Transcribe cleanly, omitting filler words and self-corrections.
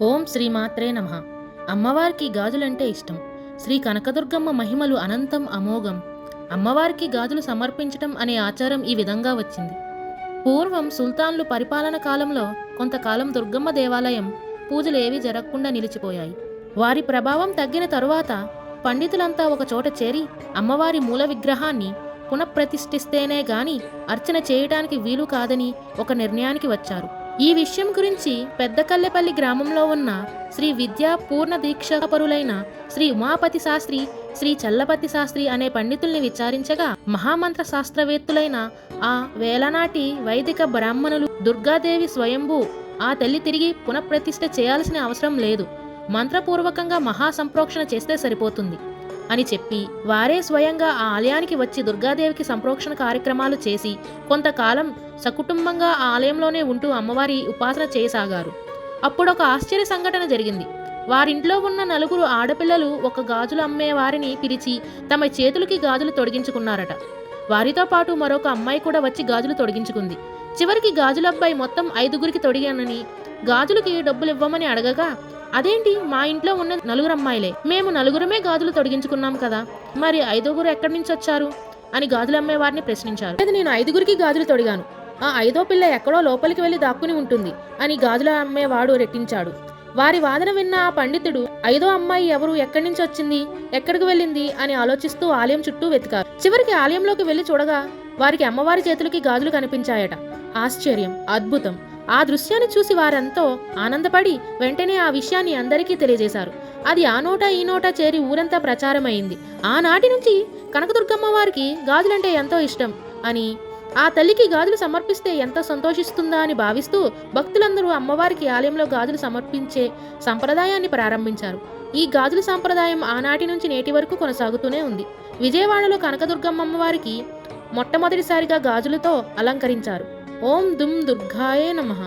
ఓం శ్రీమాత్రే నమః. అమ్మవారికి గాజులంటే ఇష్టం. శ్రీ కనకదుర్గమ్మ మహిమలు అనంతం అమోఘం. అమ్మవారికి గాజులు సమర్పించటం అనే ఆచారం ఈ విధంగా వచ్చింది. పూర్వం సుల్తాన్లు పరిపాలన కాలంలో కొంతకాలం దుర్గమ్మ దేవాలయం పూజలు ఏవీ జరగకుండా నిలిచిపోయాయి. వారి ప్రభావం తగ్గిన తరువాత పండితులంతా ఒక చోట చేరి అమ్మవారి మూల విగ్రహాన్ని పునఃప్రతిష్ఠిస్తేనే గాని అర్చన చేయటానికి వీలు కాదని ఒక నిర్ణయానికి వచ్చారు. ఈ విషయం గురించి పెద్దకల్లెపల్లి గ్రామంలో ఉన్న శ్రీ విద్యా పూర్ణ దీక్షాపరులైన శ్రీ ఉమాపతి శాస్త్రి, శ్రీ చల్లపతి శాస్త్రి అనే పండితుల్ని విచారించగా మహామంత్ర శాస్త్రవేత్తులైన ఆ వేలనాటి వైదిక బ్రాహ్మణులు దుర్గాదేవి స్వయంభూ ఆ తల్లి తిరిగి పునఃప్రతిష్ఠ చేయాల్సిన అవసరం లేదు, మంత్రపూర్వకంగా మహాసంప్రోక్షణ చేస్తే సరిపోతుంది అని చెప్పి వారే స్వయంగా ఆ ఆలయానికి వచ్చి దుర్గాదేవికి సంప్రోక్షణ కార్యక్రమాలు చేసి కొంతకాలం సకుటుంబంగా ఆ ఆలయంలోనే ఉంటూ అమ్మవారి ఉపాసన చేయసాగారు. అప్పుడొక ఆశ్చర్య సంఘటన జరిగింది. వారింట్లో ఉన్న నలుగురు ఆడపిల్లలు ఒక గాజులు అమ్మే వారిని పిలిచి తమ చేతులకి గాజులు తొడిగించుకున్నారట. వారితో పాటు మరొక అమ్మాయి కూడా వచ్చి గాజులు తొడిగించుకుంది. చివరికి గాజులబ్బాయి మొత్తం 5గురికి తొడిగానని గాజులకి డబ్బులు ఇవ్వమని అడగగా, అదేంటి, మా ఇంట్లో ఉన్న 4 అమ్మాయిలే, మేము 4గురమే గాజులు తొడిగించుకున్నాం కదా, మరి 5గురు ఎక్కడి నుంచి వచ్చారు అని గాజులమ్మే వారిని ప్రశ్నించారు. నేను 5గురికి గాజులు తొడిగాను, ఆ 5వ పిల్ల ఎక్కడో లోపలికి వెళ్లి దాక్కుని ఉంటుంది అని గాజుల అమ్మేవాడు రెట్టించాడు. వారి వాదన విన్న ఆ పండితుడు 5వ అమ్మాయి ఎవరు, ఎక్కడి నుంచి వచ్చింది, ఎక్కడికి వెళ్ళింది అని ఆలోచిస్తూ ఆలయం చుట్టూ వెతికారు. చివరికి ఆలయంలోకి వెళ్లి చూడగా వారికి అమ్మవారి చేతులకి గాజులు కనిపించాయట. ఆశ్చర్యం, అద్భుతం! ఆ దృశ్యాన్ని చూసి వారెంతో ఆనందపడి వెంటనే ఆ విషయాన్ని అందరికీ తెలియజేశారు. అది ఆ నోట ఈ నోట చేరి ఊరంతా ప్రచారమైంది. ఆనాటి నుంచి కనకదుర్గమ్మ వారికి గాజులంటే ఎంతో ఇష్టం అని, ఆ తల్లికి గాజులు సమర్పిస్తే ఎంత సంతోషిస్తుందా అని భావిస్తూ భక్తులందరూ అమ్మవారికి ఆలయంలో గాజులు సమర్పించే సంప్రదాయాన్ని ప్రారంభించారు. ఈ గాజుల సంప్రదాయం ఆనాటి నుంచి నేటి వరకు కొనసాగుతూనే ఉంది. విజయవాడలో కనకదుర్గమ్మ అమ్మవారికి మొట్టమొదటిసారిగా గాజులతో అలంకరించారు. ఓం దుమ్ దుర్గాయే నమః.